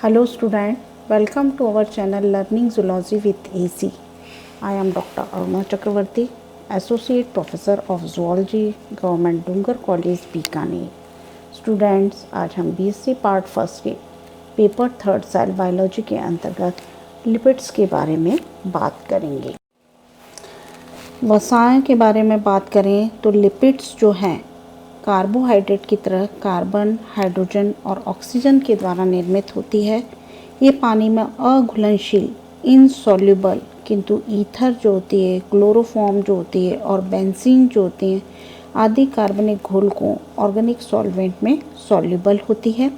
Hello student, welcome to our channel Learning Zoology with AC. I am Dr. Aruna Chakravarti, Associate Professor of Zoology, Government Dungar College, Bikaner. Students, आज हम BSc part first के paper third cell biology के अंतर्गत lipids के बारे में बात करेंगे. वसाएं के बारे में बात करें तो लिपिड्स जो हैं कार्बोहाइड्रेट की तरह कार्बन, हाइड्रोजन और ऑक्सीजन के द्वारा निर्मित होती है. ये पानी में अघुलनशील इनसॉल्युबल किंतु ईथर जो होती है, क्लोरोफॉर्म जो होती है और बेंजीन जो होती हैं आदि कार्बनिक घोलकों ऑर्गेनिक सॉल्वेंट में सॉल्युबल होती है.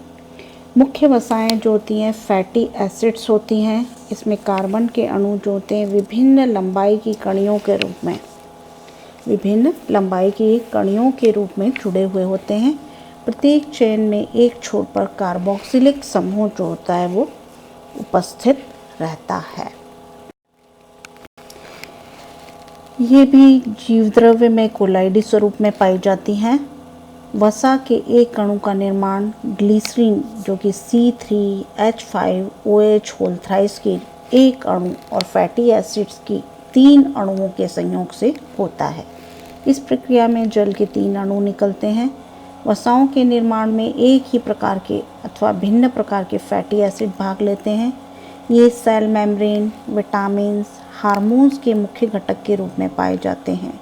मुख्य वसाएं जो होती हैं फैटी एसिड्स होती हैं. इसमें कार्बन के अणु जो होते हैं विभिन्न लंबाई की कणियों के रूप में जुड़े हुए होते हैं. प्रत्येक चेन में एक छोर पर कार्बोक्सिलिक समूह जो होता है वो उपस्थित रहता है. ये भी जीवद्रव्य में कोलाइडी स्वरूप में पाई जाती हैं. वसा के एक अणु का निर्माण ग्लिसरीन जो कि C3H5OH होल थ्राइस के एक अणु और फैटी एसिड्स की 3 अणुओं के संयोग से होता है. इस प्रक्रिया में जल के 3 अणु निकलते हैं. वसाओं के निर्माण में एक ही प्रकार के अथवा भिन्न प्रकार के फैटी एसिड भाग लेते हैं. ये सेल मेम्ब्रेन, विटामिन्स, हार्मोन्स के मुख्य घटक के रूप में पाए जाते हैं.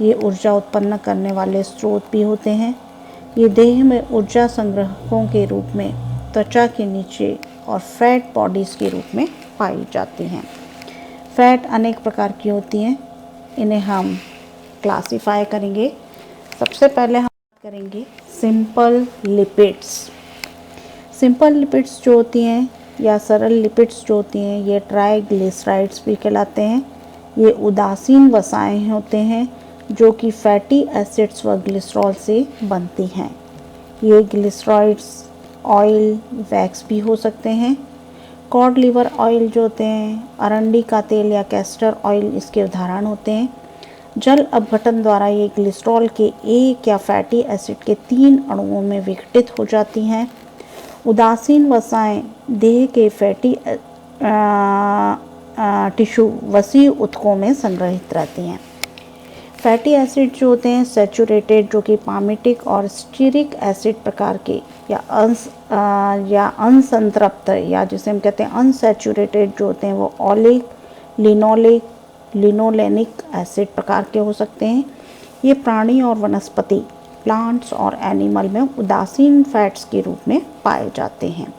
ये ऊर्जा उत्पन्न करने वाले स्रोत भी होते हैं. ये देह में ऊर्जा संग्रहकों के रूप में त्वचा के नीचे और फैट बॉडीज़ के रूप में पाई जाती हैं. फैट अनेक प्रकार की होती हैं. इन्हें हम क्लासीफाई करेंगे. सबसे पहले हम बात करेंगे सिंपल लिपिड्स. सिंपल लिपिड्स जो होती हैं या सरल लिपिड्स जो होती हैं ये ट्राइग्लिसराइड्स भी कहलाते हैं. ये उदासीन वसाएं होते हैं जो कि फैटी एसिड्स व ग्लिसरॉल से बनती हैं. ये ग्लिसरॉइड्स ऑयल, वैक्स भी हो सकते हैं. कॉड लिवर ऑयल जो होते हैं, अरंडी का तेल या कैस्टर ऑयल इसके उदाहरण होते हैं. जल अपघटन द्वारा ये ग्लिसरॉल के एक या फैटी एसिड के 3 अणुओं में विघटित हो जाती हैं. उदासीन वसाएं देह के फैटी टिश्यू वसी ऊतकों में संग्रहित रहती हैं. फैटी एसिड जो होते हैं सैचुरेटेड जो कि पामिटिक और स्टीरिक एसिड प्रकार के या अनसंतृप्त या जिसे हम कहते हैं अनसैचुरेटेड जो होते हैं वो ऑलिक, लिनोलिक, लिनोलेनिक एसिड प्रकार के हो सकते हैं. ये प्राणी और वनस्पति प्लांट्स और एनिमल में उदासीन फैट्स के रूप में पाए जाते हैं.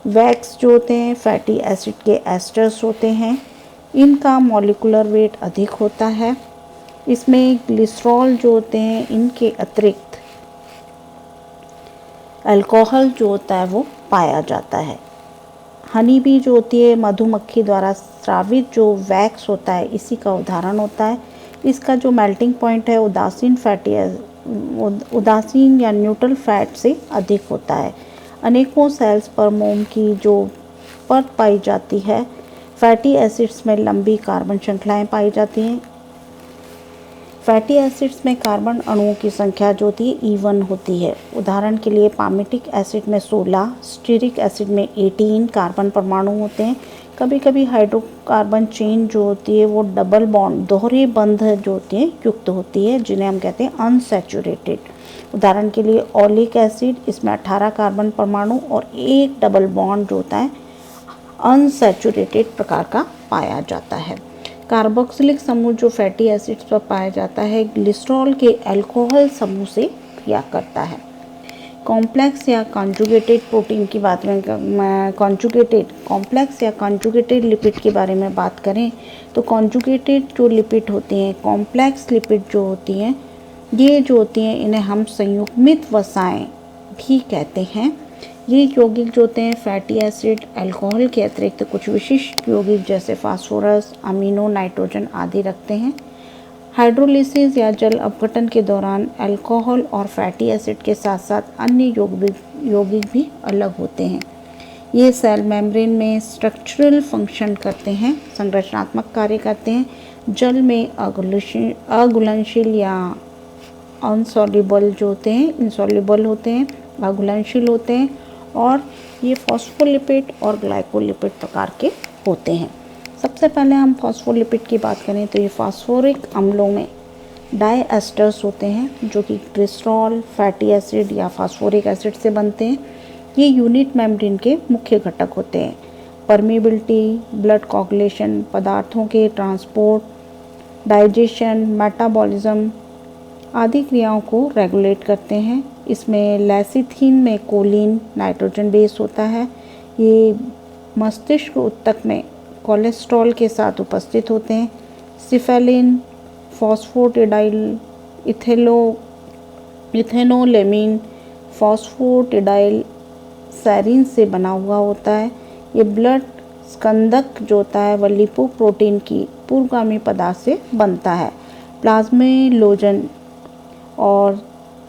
वैक्स जो होते हैं फैटी एसिड के एस्टर्स होते हैं. इनका मॉलिक्यूलर वेट अधिक होता है. इसमें ग्लिसरॉल जो होते हैं इनके अतिरिक्त अल्कोहल जो होता है वो पाया जाता है. हनी बी जो होती है मधुमक्खी द्वारा स्रावित जो वैक्स होता है इसी का उदाहरण होता है. इसका जो मेल्टिंग पॉइंट है उदासीन या न्यूट्रल फैट से अधिक होता है. अनेकों सेल्स पर मोम की जो परत पाई जाती है फैटी एसिड्स में लंबी कार्बन श्रृंखलाएं पाई जाती हैं. फैटी एसिड्स में कार्बन अणुओं की संख्या जो होती है इवन होती है. उदाहरण के लिए पामिटिक एसिड में 16, स्टीरिक एसिड में 18 कार्बन परमाणु होते हैं. कभी कभी हाइड्रोकार्बन चेन जो होती है वो डबल बॉन्ड दोहरे बंध जो होती है युक्त होती है जिन्हें हम कहते हैं अनसैचुरेटेड. उदाहरण के लिए ओलिक एसिड इसमें 18 कार्बन परमाणु और एक डबल बॉन्ड जो होता है अनसैचुरेटेड प्रकार का पाया जाता है. कार्बोक्सिलिक समूह जो फैटी एसिड्स पर पाया जाता है ग्लिसरॉल के अल्कोहल समूह से क्रिया करता है. कॉम्प्लेक्स या कॉन्जुगेटेड प्रोटीन की बात में कॉम्प्लेक्स या कॉन्जुगेटेड लिपिड के बारे में बात करें तो कॉन्जुगेटेड जो लिपिड होती हैं कॉम्प्लेक्स लिपिड जो होती हैं ये जो होती हैं इन्हें हम संयुग्मित वसाएं भी कहते हैं. ये यौगिक जो होते हैं फैटी एसिड, अल्कोहल के अतिरिक्त कुछ विशिष्ट यौगिक जैसे फास्फोरस, अमीनो, नाइट्रोजन आदि रखते हैं. हाइड्रोलिसिस या जल अपघटन के दौरान अल्कोहल और फैटी एसिड के साथ साथ अन्य यौगिक भी अलग होते हैं. ये सेल मेम्ब्रेन में स्ट्रक्चरल फंक्शन करते हैं, संरचनात्मक कार्य करते हैं. जल में अघुलनशील या अनसॉल्युबल जो होते हैं, इनसॉल्युबल होते हैं, अघुलनशील होते हैं और ये फॉस्फोलिपिड और ग्लाइकोलिपिड प्रकार के होते हैं। सबसे पहले हम फॉस्फोलिपिड की बात करें तो ये फास्फोरिक अम्लों में डाइएस्टर्स होते हैं जो कि ग्लिसरॉल, फैटी एसिड या फास्फोरिक एसिड से बनते हैं। ये यूनिट मेम्ब्रेन के मुख्य घटक होते हैं। परमिबिलिटी, ब्लड कोगुलेशन, पदार्थों के ट्रांसपोर्ट, डाइजेशन, मेटाबॉलिज्म आदि क्रियाओं को रेगुलेट करते हैं। इसमें लेसिथिन में कोलिन नाइट्रोजन बेस होता है। ये मस्तिष्क ऊतक में कोलेस्ट्रॉल के साथ उपस्थित होते हैं। सिफेलिन फॉस्फोटिडाइल इथेनोलेमिन फॉस्फोटिडाइल सैरीन से बना हुआ होता है। ये ब्लड स्कंदक जो होता है वह लिपोप्रोटीन की पूर्वगामी पदार्थ से बनता है। प्लाज्मेलोजन और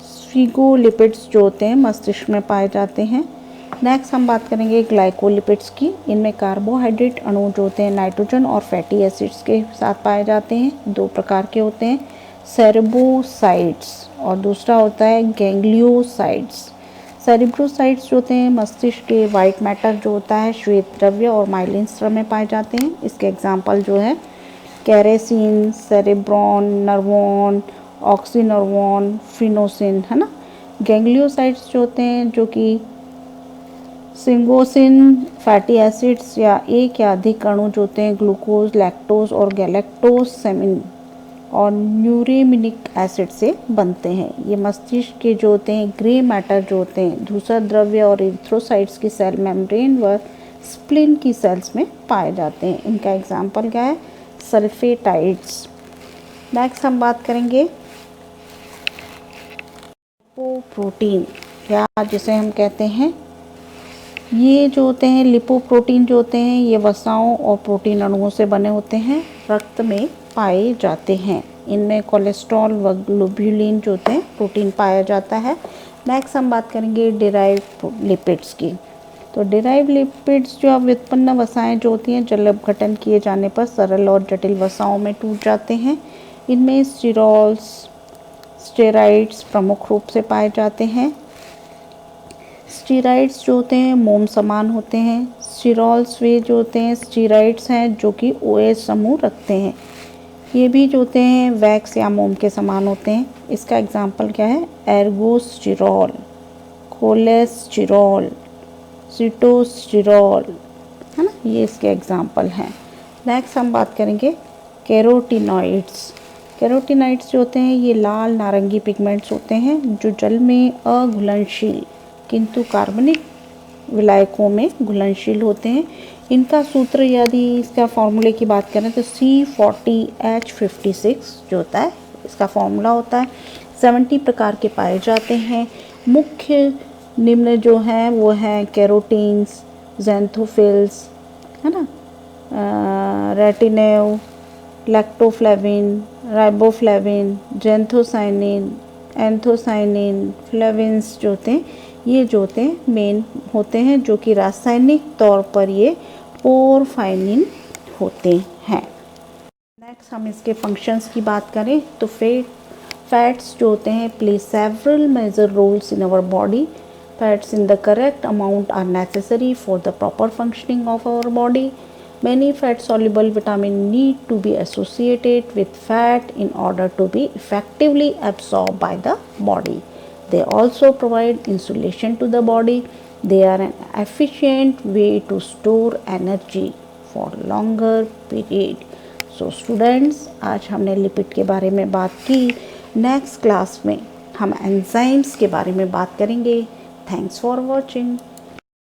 स्फिगोलिपिड्स जो होते हैं मस्तिष्क में पाए जाते हैं। नेक्स्ट हम बात करेंगे ग्लाइकोलिपिड्स की। इनमें कार्बोहाइड्रेट अणु जो होते हैं नाइट्रोजन और फैटी एसिड्स के साथ पाए जाते हैं। दो प्रकार के होते हैं, सेरेब्रोसाइट्स और दूसरा होता है गैंग्लियोसाइट्स। सेरेब्रोसाइट्स जो होते हैं मस्तिष्क के वाइट मैटर जो होता है श्वेत द्रव्य और माइलिन स्रव में पाए जाते हैं। इसके एग्जाम्पल जो है कैरेसिन, सेरेब्रॉन, नर्वॉन, ऑक्सीनर्वॉन, फिनोसिन, है ना। गैंग्लियोसाइट्स जो होते हैं जो कि सिंगोसिन फैटी एसिड्स या एक या अधिक अणु जो होते हैं ग्लूकोज, लैक्टोज और गैलेक्टोसेमिन और न्यूरेमिनिक एसिड से बनते हैं। ये मस्तिष्क के जो होते हैं ग्रे मैटर जो होते हैं धूसर द्रव्य और इरिथ्रोसाइट्स की सेल मेम्ब्रेन व स्प्लिन की सेल्स में पाए जाते हैं। इनका एग्जाम्पल क्या है, सल्फेटाइड्स। नेक्स्ट हम बात करेंगे लिपोप्रोटीन या जिसे हम कहते हैं, ये जो होते हैं लिपोप्रोटीन जो होते हैं ये वसाओं और प्रोटीन अणुओं से बने होते हैं, रक्त में पाए जाते हैं। इनमें कोलेस्ट्रॉल व ग्लोब्यूलिन जो होते हैं प्रोटीन पाया जाता है। नेक्स्ट हम बात करेंगे डिराइव्ड लिपिड्स की। तो डिराइव्ड लिपिड्स जो व्युत्पन्न वसाएं जो होती हैं जल अपघटन किए जाने पर सरल और जटिल वसाओं में टूट जाते हैं। इनमें स्टीरॉल्स, स्टेराइड्स प्रमुख रूप से पाए जाते हैं। स्टीराइड्स जो होते हैं मोम समान होते हैं। स्टीरॉल्स वे जो होते हैं स्टीराइड्स हैं जो कि OH समूह रखते हैं। ये भी जो होते हैं वैक्स या मोम के समान होते हैं। इसका एग्जाम्पल क्या है, एर्गोस्टिरॉल, कोलेस्टिरॉल, सिटोस्टिरॉल, है ना, ये इसके एग्जाम्पल हैं। नेक्स्ट हम बात करेंगे कैरोटिनॉइड्स। कैरोटिनॉइड्स जो होते हैं ये लाल नारंगी पिगमेंट्स होते हैं जो जल में अघुलनशील किंतु कार्बनिक विलायकों में घुलनशील होते हैं। इनका सूत्र यदि इसका फॉर्मूले की बात करें तो C40H56 जो होता है इसका फॉर्मूला होता है। 70 प्रकार के पाए जाते हैं। मुख्य निम्न जो हैं वो हैं कैरोटीन्स, ज़ैंथोफिल्स, है ना, रेटिनेव, लैक्टोफ्लेविन, राइबोफ्लेविन, जेंथोसाइनिन, एंथोसाइनिन, फ्लेविन्स जो होते हैं ये जो होते हैं मेन होते हैं जो कि रासायनिक तौर पर ये पोरफाइनिन होते हैं। नेक्स्ट हम इसके फंक्शंस की बात करें तो फैट्स जो होते हैं play several major roles in our body. Fats in the correct amount are necessary for the proper functioning of our body. Many fat-soluble vitamins need to be associated with fat in order to be effectively absorbed by the body. They also provide insulation to the body. They are an efficient way to store energy for longer period. So students, आज हमने lipid के बारे में बात की। Next class में हम enzymes के बारे में बात करेंगे। Thanks for watching.